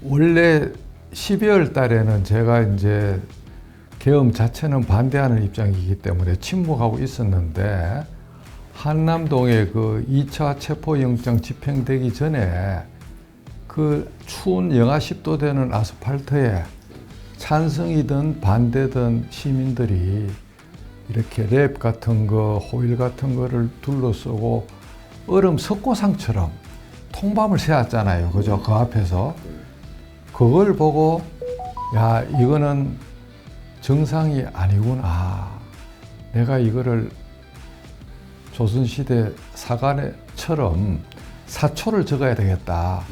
원래 12월 달에는 제가 이제 계엄 자체는 반대하는 입장이기 때문에 침묵하고 있었는데, 한남동에 그 2차 체포영장 집행되기 전에 그 추운 영하 10도 되는 아스팔트에 찬성이든 반대든 시민들이 이렇게 랩 같은 거, 호일 같은 거를 둘러쓰고 얼음 석고상처럼 통밤을 새었잖아요. 그죠? 그 앞에서. 그걸 보고, 야, 이거는 정상이 아니구나. 내가 이거를 조선시대 사관처럼 사초를 적어야 되겠다.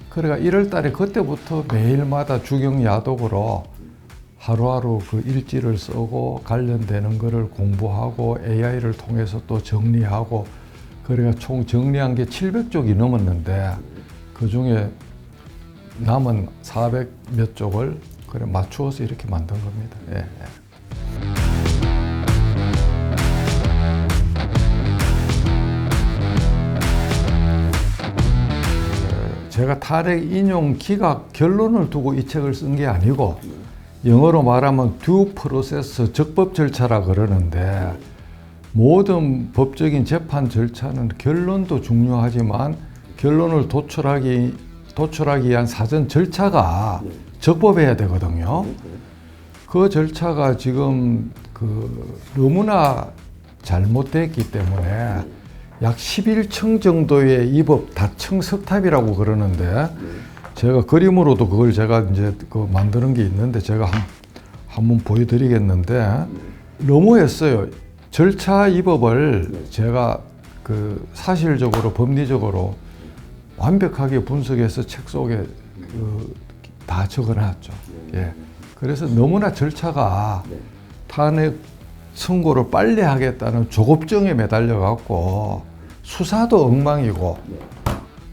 그러니까 1월 달에 그때부터 매일마다 주경야독으로 하루하루 그 일지를 쓰고 관련되는 거를 공부하고 AI를 통해서 또 정리하고, 그러니까 총 정리한 게 700쪽이 넘었는데 그 중에 남은 400 몇 쪽을 그래 맞추어서 이렇게 만든 겁니다. 예. 제가 탄핵 인용 기각 결론을 두고 이 책을 쓴 게 아니고, 영어로 말하면 due process, 적법 절차라 그러는데, 모든 법적인 재판 절차는 결론도 중요하지만 결론을 도출하기 위한 사전 절차가 적법해야 되거든요. 그 절차가 지금 너무나 잘못됐기 때문에 약 11층 정도의 이 법 다층 석탑이라고 그러는데, 제가 그림으로도 그걸 제가 이제 만드는 게 있는데 제가 한번 보여드리겠는데, 너무했어요. 절차 이 법을 제가 사실적으로 법리적으로 완벽하게 분석해서 책 속에 다 적어놨죠. 예. 그래서 너무나 절차가 탄핵 선고를 빨리 하겠다는 조급증에 매달려 갖고 수사도 엉망이고,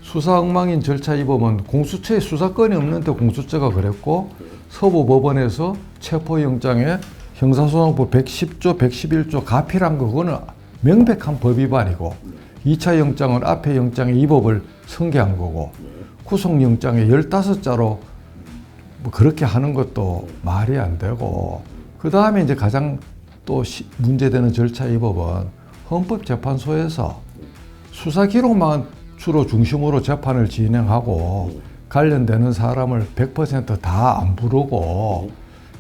수사 엉망인 절차 이 법은 공수처에 수사권이 없는데 공수처가 그랬고, 서부법원에서 체포영장에 형사소송법 110조, 111조 가필한 거, 그거는 명백한 법 위반이고, 2차 영장은 앞에 영장에 이 법을 승계한 거고, 구속영장에 15자로 뭐 그렇게 하는 것도 말이 안 되고, 그 다음에 이제 가장 또 문제되는 절차 이 법은 헌법재판소에서 수사 기록만 주로 중심으로 재판을 진행하고 관련되는 사람을 100% 다 안 부르고,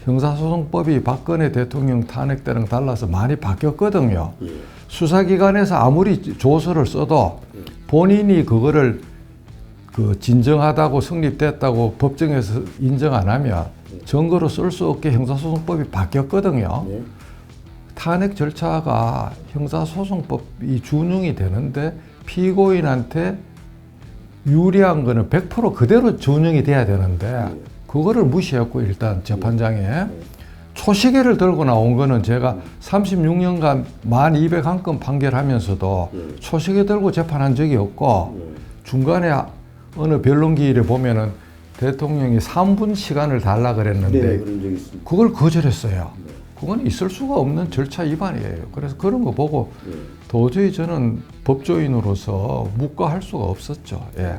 형사소송법이 박근혜 대통령 탄핵 때랑 달라서 많이 바뀌었거든요. 수사기관에서 아무리 조서를 써도 본인이 그거를 진정하다고 성립됐다고 법정에서 인정 안 하면 증거로 쓸 수 없게 형사소송법이 바뀌었거든요. 탄핵 절차가 형사소송법이 준용이 되는데 피고인한테 유리한 거는 100% 그대로 준용이 돼야 되는데 그거를 무시했고, 일단 재판장에 초시계를 들고 나온 거는 제가 36년간 1201건 판결하면서도 초시계 들고 재판한 적이 없고, 중간에 어느 변론기일에 보면은 대통령이 3분 시간을 달라 그랬는데 그걸 거절했어요. 그건 있을 수가 없는 절차 위반이에요. 그래서 그런 거 보고 도저히 저는 법조인으로서 묵과할 수가 없었죠. 예.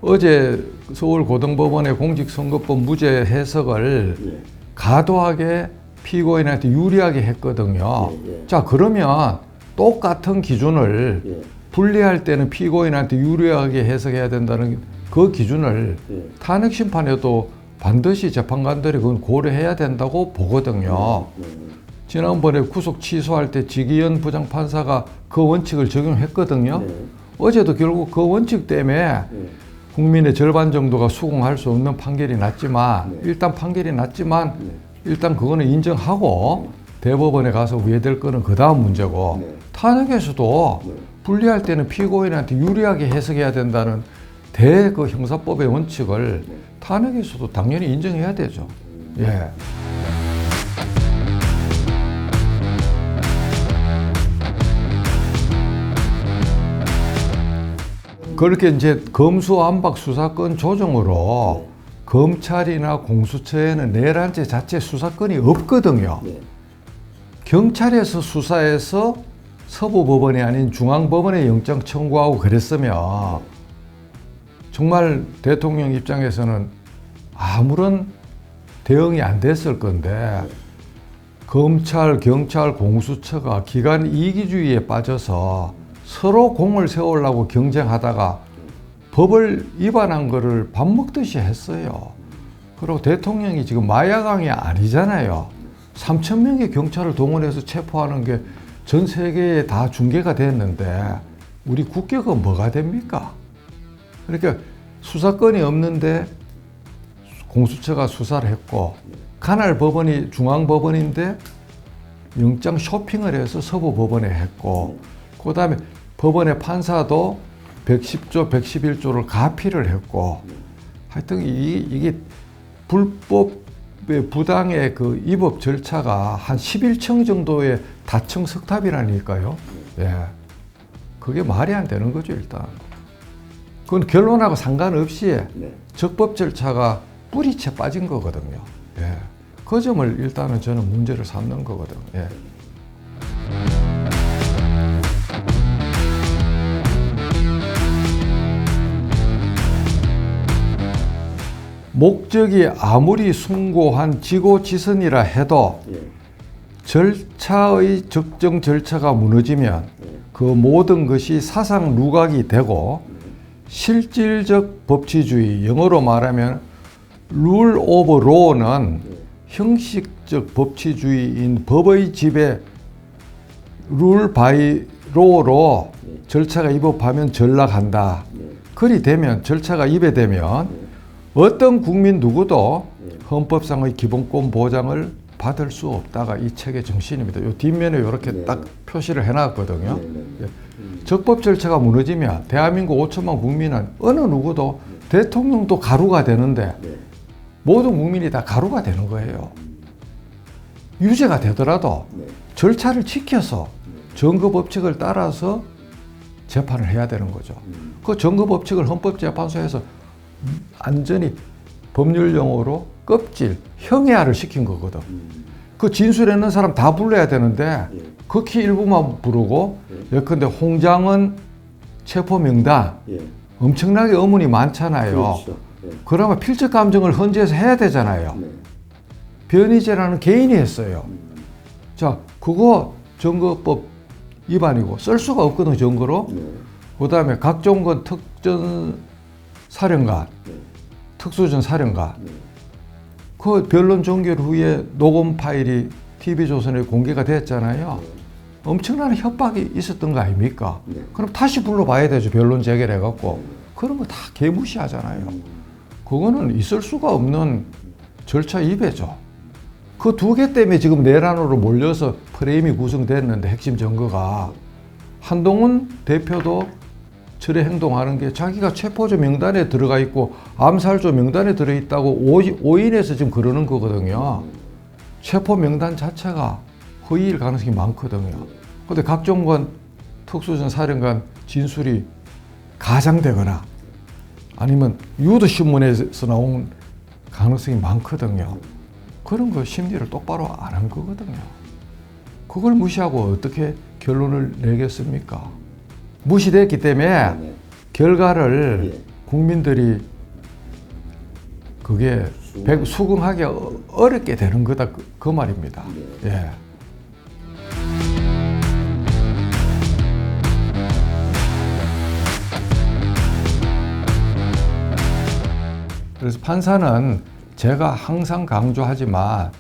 어제 서울고등법원의 공직선거법 무죄 해석을 과도하게 피고인한테 유리하게 했거든요. 자, 그러면 똑같은 기준을 분리할 때는 피고인한테 유리하게 해석해야 된다는 그 기준을 탄핵 심판에도 반드시 재판관들이 그건 고려해야 된다고 보거든요. 지난번에 구속 취소할 때 지기현 부장판사가 그 원칙을 적용했거든요. 어제도 결국 그 원칙 때문에 국민의 절반 정도가 수긍할 수 없는 판결이 났지만, 일단 판결이 났지만 일단 그거는 인정하고 대법원에 가서 우회될 거는 그 다음 문제고, 탄핵에서도 분리할 때는 피고인한테 유리하게 해석해야 된다는 그 형사법의 원칙을 탄핵에서도 당연히 인정해야 되죠. 예. 그렇게 이제 검수완박 수사권 조정으로 검찰이나 공수처에는 내란죄 자체 수사권이 없거든요. 경찰에서 수사해서 서부법원이 아닌 중앙법원에 영장 청구하고 그랬으면 정말 대통령 입장에서는 아무런 대응이 안 됐을 건데 검찰, 경찰, 공수처가 기관 이기주의에 빠져서 서로 공을 세우려고 경쟁하다가 법을 위반한 거를 밥 먹듯이 했어요. 그리고 대통령이 지금 마야강이 아니잖아요. 3,000명의 경찰을 동원해서 체포하는 게 전 세계에 다 중계가 됐는데 우리 국격은 뭐가 됩니까? 그러니까 수사권이 없는데 공수처가 수사를 했고 관할 법원이 중앙법원인데 영장 쇼핑을 해서 서부법원에 했고 그 다음에 법원의 판사도 110조, 111조를 가피를 했고 하여튼 이게 불법의 부당의 그 입법 절차가 한 11층 정도의 다층 석탑이라니까요. 예. 그게 말이 안 되는 거죠, 일단. 그건 결론하고 상관없이 적법 절차가 뿌리채 빠진 거거든요. 예. 그 점을 일단은 저는 문제를 삼는 거거든요. 예. 목적이 아무리 숭고한 지고지선이라 해도 절차의 적정 절차가 무너지면 그 모든 것이 사상 누각이 되고 실질적 법치주의, 영어로 말하면 rule of law는 형식적 법치주의인 법의 지배 rule by law로 절차가 위법하면 전락한다. 그리 되면 절차가 위배되면 어떤 국민 누구도 헌법상의 기본권 보장을 받을 수 없다가 이 책의 정신입니다. 이 뒷면에 이렇게 딱 표시를 해놨거든요. 적법 절차가 무너지면 대한민국 5천만 국민은 어느 누구도 대통령도 가루가 되는데 모든 국민이 다 가루가 되는 거예요. 유죄가 되더라도 절차를 지켜서 정거법칙을 따라서 재판을 해야 되는 거죠. 그 정거법칙을 헌법재판소에서 완전히 법률 용어로 껍질, 형해화를 시킨 거거든. 그 진술했는 사람 다 불러야 되는데 극히 일부만 부르고 예컨대 홍장은 체포 명단 엄청나게 의문이 많잖아요. 그렇죠. 그러면 필적 감정을 헌재에서 해야 되잖아요. 변희재라는 개인이 했어요. 자, 그거 정거법 위반이고 쓸 수가 없거든, 정거로. 그 다음에 각종건 특전 사령관, 특수전 사령관. 그 변론 종결 후에 녹음 파일이 TV조선에 공개가 됐잖아요. 엄청난 협박이 있었던 거 아닙니까? 그럼 다시 불러봐야 되죠. 변론 재개해갖고. 그런 거 다 개무시하잖아요. 그거는 있을 수가 없는 절차 위배죠. 그 두 개 때문에 지금 내란으로 몰려서 프레임이 구성됐는데 핵심 증거가 한동훈 대표도 저래 행동하는 게 자기가 체포조 명단에 들어가 있고 암살조 명단에 들어있다고 오인해서 지금 그러는 거거든요. 체포 명단 자체가 허위일 가능성이 많거든요. 근데 각종건 특수전 사령관 진술이 가장되거나 아니면 유도신문에서 나온 가능성이 많거든요. 그런 거 심리를 똑바로 안 한 거거든요. 그걸 무시하고 어떻게 결론을 내겠습니까? 무시됐기 때문에 결과를 국민들이 그게 수긍하기 어렵게 되는 거다 그 말입니다. 예. 그래서 판사는 제가 항상 강조하지만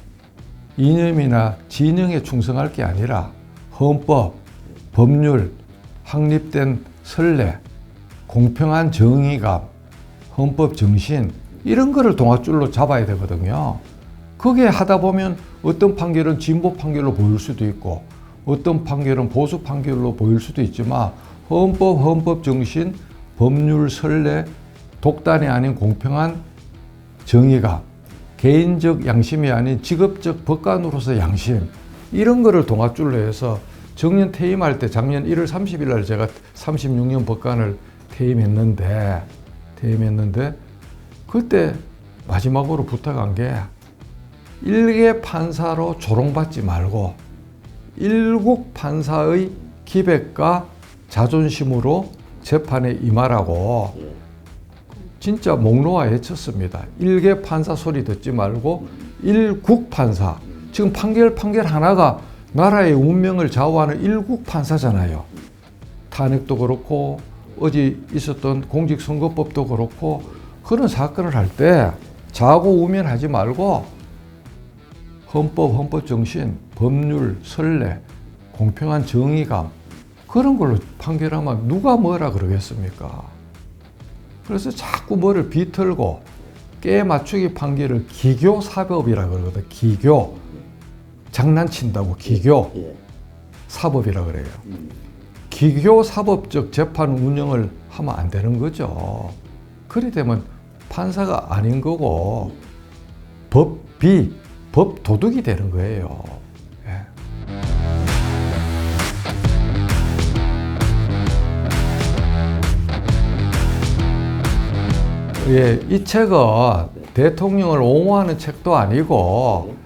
이념이나 진영에 충성할 게 아니라 헌법, 법률, 확립된 선례, 공평한 정의감, 헌법 정신 이런 거를 동아줄로 잡아야 되거든요. 그게 하다 보면 어떤 판결은 진보 판결로 보일 수도 있고 어떤 판결은 보수 판결로 보일 수도 있지만 헌법 정신, 법률 선례, 독단이 아닌 공평한 정의감, 개인적 양심이 아닌 직업적 법관으로서 양심 이런 거를 동아줄로 해서 정년 퇴임할 때 작년 1월 30일 날 제가 36년 법관을 퇴임했는데 그때 마지막으로 부탁한 게 일개 판사로 조롱받지 말고 일국 판사의 기백과 자존심으로 재판에 임하라고 진짜 목놓아 외쳤습니다. 일개 판사 소리 듣지 말고 일국 판사. 지금 판결 하나가 나라의 운명을 좌우하는 일국 판사잖아요. 탄핵도 그렇고 어제 있었던 공직선거법도 그렇고 그런 사건을 할 때 자고우면하지 말고 헌법 정신, 법률, 선례, 공평한 정의감 그런 걸로 판결하면 누가 뭐라 그러겠습니까? 그래서 자꾸 뭐를 비틀고 깨 맞추기 판결을 기교사법이라 그러거든. 기교. 장난친다고 기교. 사법이라 그래요. 기교사법적 재판 운영을 하면 안 되는 거죠. 그리 되면 판사가 아닌 거고 법 도둑이 되는 거예요. 이 책은 대통령을 옹호하는 책도 아니고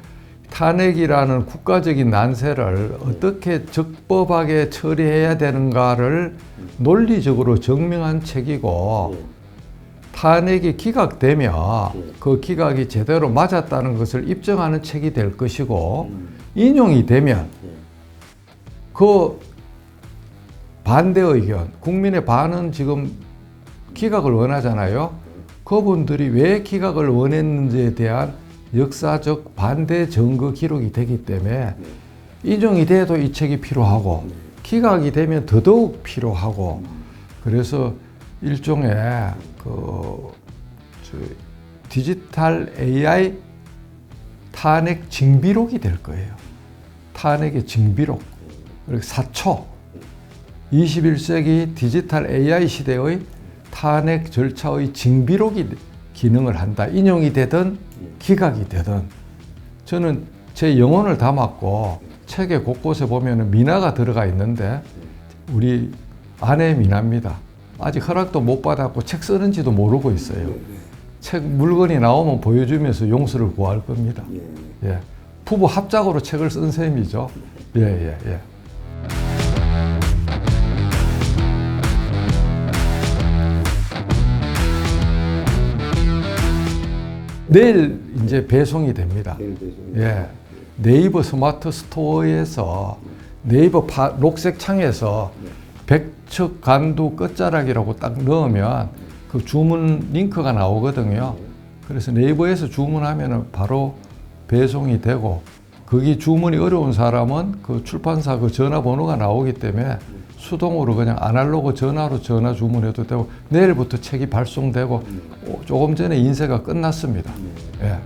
탄핵이라는 국가적인 난세를 어떻게 적법하게 처리해야 되는가를 논리적으로 증명한 책이고 탄핵이 기각되면 그 기각이 제대로 맞았다는 것을 입증하는 책이 될 것이고 인용이 되면 그 반대 의견, 국민의 반은 지금 기각을 원하잖아요. 그분들이 왜 기각을 원했는지에 대한 역사적 반대 증거 기록이 되기 때문에 인용이 돼도 이 책이 필요하고 기각이 되면 더더욱 필요하고 그래서 일종의 디지털 AI 탄핵 징비록이 될 거예요. 탄핵의 징비록. 그리고 사초. 21세기 디지털 AI 시대의 탄핵 절차의 징비록이 기능을 한다. 인용이 되든 기각이 되든. 저는 제 영혼을 담았고 책의 곳곳에 보면 미나가 들어가 있는데 우리 아내 미나입니다. 아직 허락도 못 받았고 책 쓰는지도 모르고 있어요. 책 물건이 나오면 보여주면서 용서를 구할 겁니다. 예. 부부 합작으로 책을 쓴 셈이죠. 예. 내일 이제 배송이 됩니다. 예. 네이버 스마트 스토어에서 네이버 녹색 창에서 백척 간두 끝자락이라고 딱 넣으면 그 주문 링크가 나오거든요. 그래서 네이버에서 주문하면 바로 배송이 되고 거기 주문이 어려운 사람은 그 출판사 그 전화번호가 나오기 때문에 수동으로 그냥 아날로그 전화로 전화 주문해도 되고 내일부터 책이 발송되고 조금 전에 인쇄가 끝났습니다. 예.